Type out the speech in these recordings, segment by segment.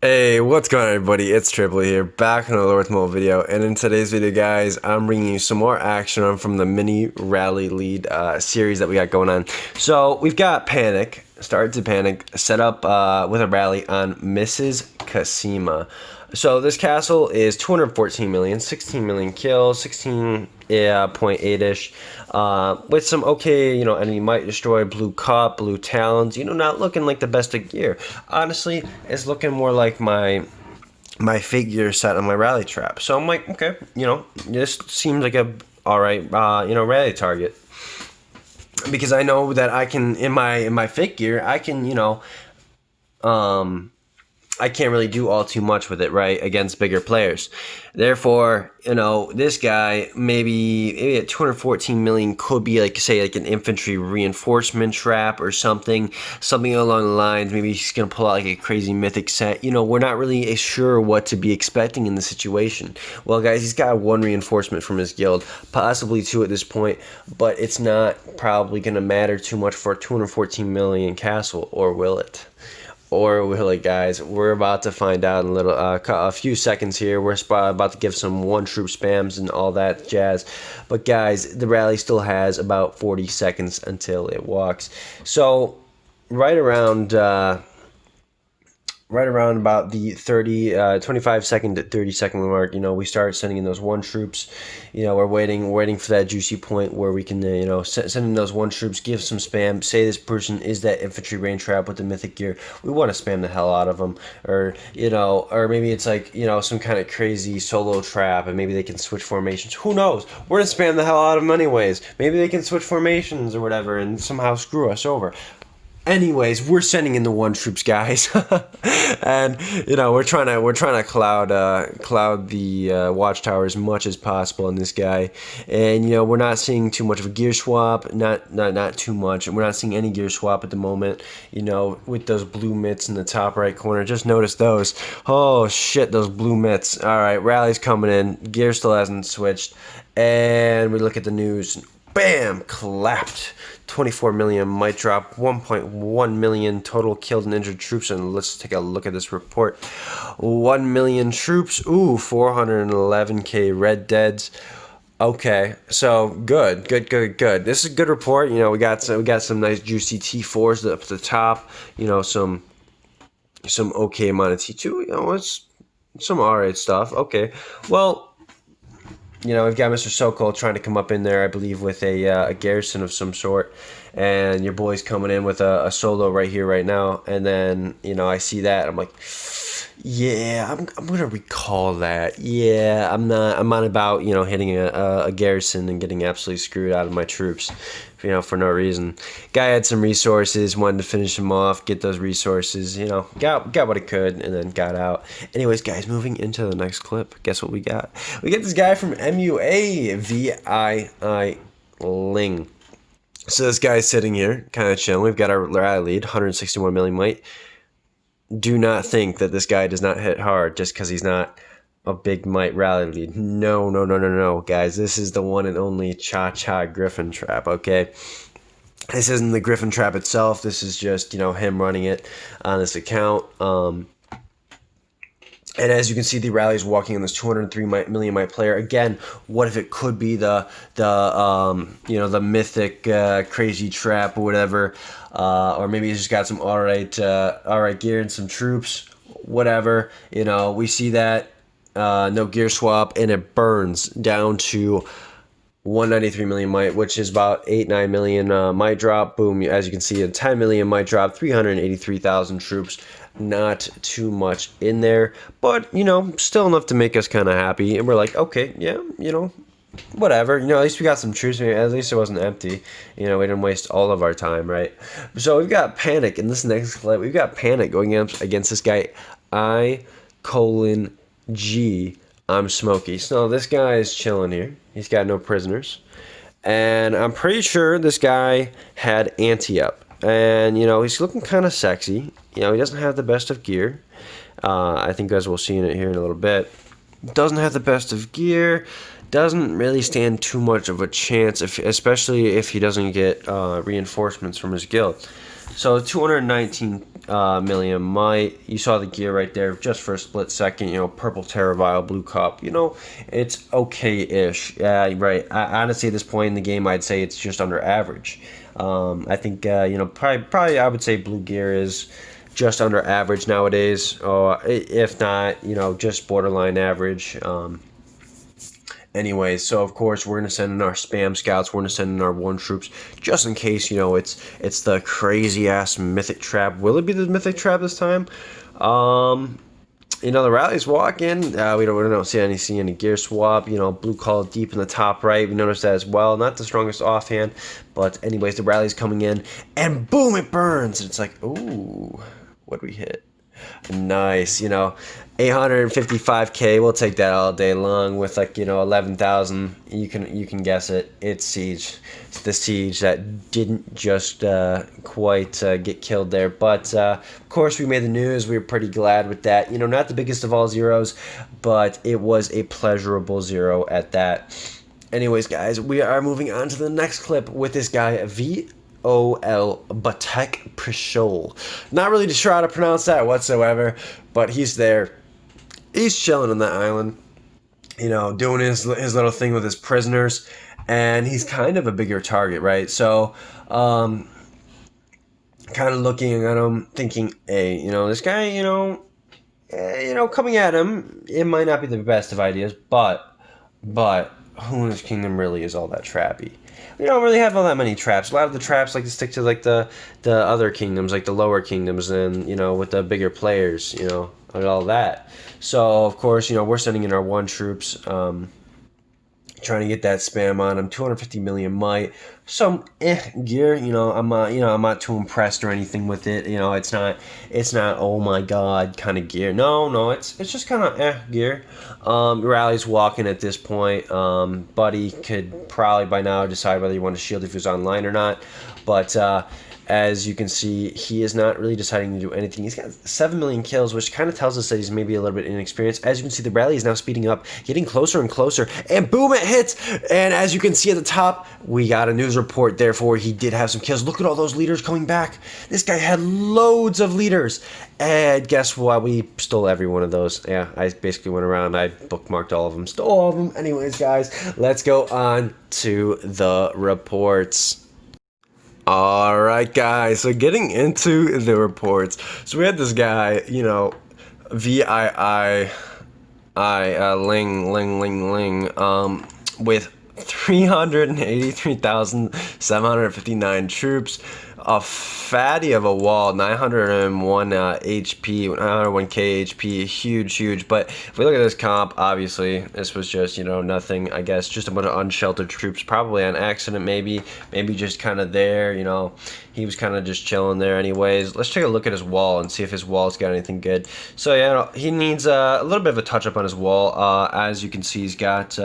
Hey, what's going on, everybody? It's Tripoli here, back on another with more video. And in today's video, guys, I'm bringing you some more action on from the mini rally lead series that we got going on. So we've got Panic, started to Panic, set up with a rally on Mrs. Kasima. So this castle is 214 million, 16 million kills, 16.8-ish, with some okay, enemy might destroy, blue cup, blue talons, not looking like the best of gear. Honestly, it's looking more like my figure set on my rally trap. So I'm like, okay, this seems like a alright, rally target. Because I know that I can, in my figure, I can, I can't really do all too much with it, right, against bigger players. Therefore, this guy maybe at 214 million could be like, say, like an infantry reinforcement trap or something along the lines. Maybe he's gonna pull out like a crazy mythic set. We're not really sure what to be expecting in the situation. Well, guys, he's got one reinforcement from his guild, possibly two at this point, but it's not probably gonna matter too much for a 214 million castle, or will it? Or will it, guys? We're about to find out in a few seconds here. We're about to give some one troop spams and all that jazz. But guys, the rally still has about 40 seconds until it walks. So right around about the 25 second to 30 second mark, we start sending in those one troops. We're waiting for that juicy point where we can, send in those one troops, give some spam, say this person is that infantry rain trap with the mythic gear. We want to spam the hell out of them, or maybe it's like, some kind of crazy solo trap, and maybe they can switch formations. Who knows? We're gonna spam the hell out of them anyways. Maybe they can switch formations or whatever and somehow screw us over. Anyways, we're sending in the one troops, guys, and we're trying to cloud the watchtower as much as possible on this guy, and we're not seeing too much of a gear swap, not too much, and we're not seeing any gear swap at the moment. With those blue mitts in the top right corner, just notice those. Oh shit, those blue mitts. All right, rally's coming in. Gear still hasn't switched, and we look at the news. Bam! Clapped. 24 million might drop, 1.1 million total killed and injured troops, and let's take a look at this report. 1 million troops, 411k red deads. Okay, so good. This is a good report. We got some nice juicy T4s up at the top. Some okay amount of T2. It's some alright stuff. Okay, well. We've got Mr. Sokol trying to come up in there, I believe, with a garrison of some sort. And your boy's coming in with a solo right here, right now. And then, I see that. I'm like, yeah, I'm going to recall that. Yeah, I'm not about, hitting a garrison and getting absolutely screwed out of my troops, for no reason. Guy had some resources, wanted to finish him off, get those resources, got what he could, and then got out. Anyways, guys, moving into the next clip, guess what we got? We get this guy from MUA, VII Ling. So this guy's sitting here, kind of chilling. We've got our rally lead, 161 million might. Do not think that this guy does not hit hard just because he's not a big might rally lead. No, guys. This is the one and only Cha-Cha Griffin Trap, okay? This isn't the Griffin Trap itself. This is just, him running it on this account. And as you can see, the rally is walking on this 203 million might player. Again, what if it could be the mythic crazy trap or whatever, or maybe he's just got some alright gear and some troops, whatever. We see that no gear swap, and it burns down to 193 million might, which is about 8-9 million might drop. Boom, as you can see, a 10 million might drop, 383,000 troops. Not too much in there, but still enough to make us kind of happy. And we're like, okay, yeah, whatever. At least we got some troops. At least it wasn't empty. We didn't waste all of our time, right? So we've got Panic in this next clip. We've got Panic going up against this guy, I::G. I'm Smokey. So this guy is chilling here. He's got no prisoners, and I'm pretty sure this guy had anti up. And, he's looking kind of sexy. He doesn't have the best of gear. I think, as we'll see in it here in a little bit. Doesn't have the best of gear. Doesn't really stand too much of a chance, especially if he doesn't get reinforcements from his guild. So 219 million might. You saw the gear right there just for a split second. Purple Terravile, blue cup. It's okay-ish. Yeah, right. Honestly, at this point in the game, I'd say it's just under average. I think probably I would say blue gear is just under average nowadays. If not, just borderline average. Anyways, so of course we're gonna send in our spam scouts. We're gonna send in our one troops just in case. It's the crazy ass mythic trap. Will it be the mythic trap this time? The rallies walking. We don't see any gear swap. Blue call deep in the top right. We noticed that as well. Not the strongest offhand, but anyways, the rally's coming in, and boom, it burns. And it's like, ooh, what we hit? Nice, 855k. We'll take that all day long with 11,000. You can guess it. It's siege. It's the siege that didn't just quite get killed there, but of course we made the news. We were pretty glad with that. Not the biggest of all zeros, but it was a pleasurable zero at that. Anyways, guys, we are moving on to the next clip with this guy VOL Batek Prishol. Not really sure how to pronounce that whatsoever, but he's there. He's chilling on that island, doing his little thing with his prisoners, and he's kind of a bigger target, right? So, kind of looking at him, thinking, hey, this guy, coming at him, it might not be the best of ideas, but who in this kingdom really is all that trappy? We don't really have all that many traps. A lot of the traps like to stick to the other kingdoms, like the lower kingdoms, and with the bigger players, and all that. So of course, we're sending in our one troops, trying to get that spam on them. 250 million might. Some gear, I'm not too impressed or anything with it. It's not oh my god kind of gear. No, it's just kind of gear. Rally's walking at this point. Buddy could probably by now decide whether you want to shield if he was online or not. But as you can see, he is not really deciding to do anything. He's got 7 million kills, which kind of tells us that he's maybe a little bit inexperienced. As you can see, the rally is now speeding up, getting closer and closer, and boom, it hits! And as you can see at the top, we got a news report, therefore he did have some kills. Look at all those leaders coming back. This guy had loads of leaders. And guess what? We stole every one of those. Yeah, I basically went around, I bookmarked all of them, stole all of them. Anyways, guys, let's go on to the reports. Alright guys, so getting into the reports. So we had this guy, VII Ling, with 383,759 troops, a fatty of a wall, 901 HP, 901k HP, huge. But if we look at this comp, obviously this was just nothing. I guess just a bunch of unsheltered troops, probably on accident, maybe just kind of there. He was kind of just chilling there. Anyways, let's take a look at his wall and see if his wall's got anything good. So he needs a little bit of a touch up on his wall. As you can see, he's got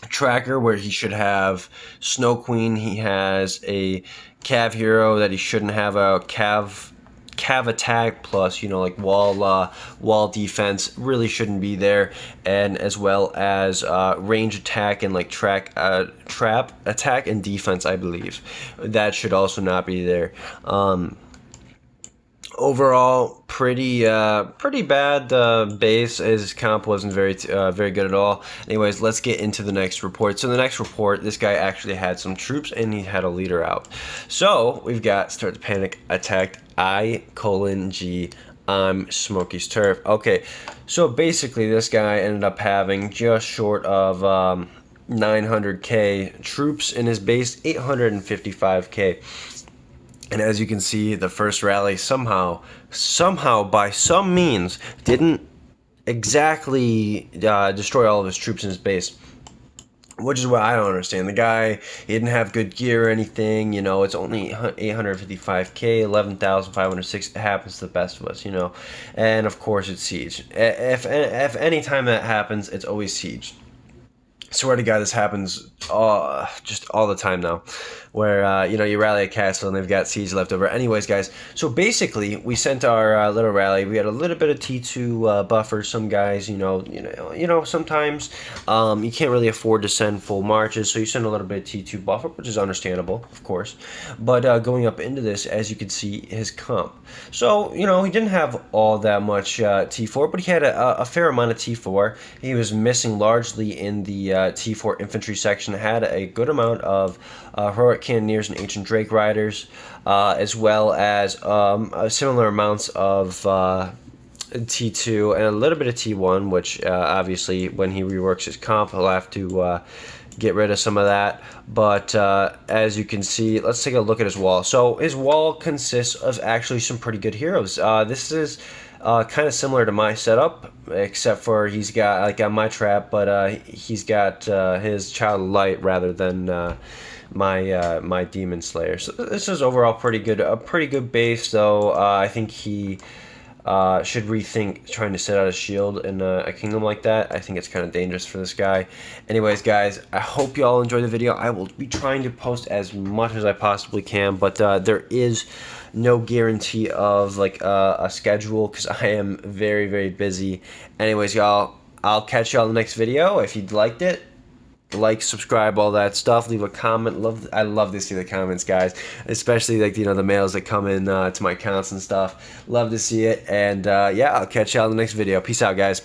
tracker where he should have Snow Queen. He has a Cav hero that he shouldn't have, a Cav attack plus wall defense really shouldn't be there, and as well as range attack and trap attack and defense. I believe that should also not be there. Overall, pretty bad base. His comp wasn't very good at all. Anyways, let's get into the next report. So the next report, this guy actually had some troops and he had a leader out. So we've got start to panic, attacked I:G. I'm Smokey's turf. Okay, so basically this guy ended up having just short of 900k troops in his base, 855k. And as you can see, the first rally somehow, by some means, didn't exactly destroy all of his troops in his base. Which is what I don't understand. The guy, he didn't have good gear or anything, it's only 855k, 11,506, it happens to the best of us, And of course it's siege. If any time that happens, it's always siege. Swear to God, this happens just all the time now, where you know, you rally a castle and they've got siege left over. Anyways, guys, so basically we sent our little rally. We had a little bit of T2 buffer. Some guys, sometimes you can't really afford to send full marches, so you send a little bit of T2 buffer, which is understandable, of course. But going up into this, as you can see, his comp. So he didn't have all that much T4, but he had a fair amount of T4. He was missing largely in the T4 infantry section, had a good amount of heroic cannoneers and ancient Drake riders, as well as similar amounts of T2 and a little bit of T1, which obviously when he reworks his comp, he'll have to get rid of some of that. But as you can see, let's take a look at his wall. So his wall consists of actually some pretty good heroes. This is kind of similar to my setup, except for he's got, like, on my trap, but he's got his Child of Light rather than my Demon Slayer. So this is overall pretty good, a pretty good base, though. I think he should rethink trying to set out a shield in a kingdom like that. I think it's kind of dangerous for this guy. Anyways, guys, I hope you all enjoyed the video. I will be trying to post as much as I possibly can, but there is no guarantee of like a schedule because I am very, very busy. Anyways, y'all, I'll catch y'all in the next video. If you liked it, like, subscribe, all that stuff. Leave a comment. I love to see the comments, guys, especially like the mails that come in to my accounts and stuff. Love to see it. And yeah, I'll catch y'all in the next video. Peace out, guys.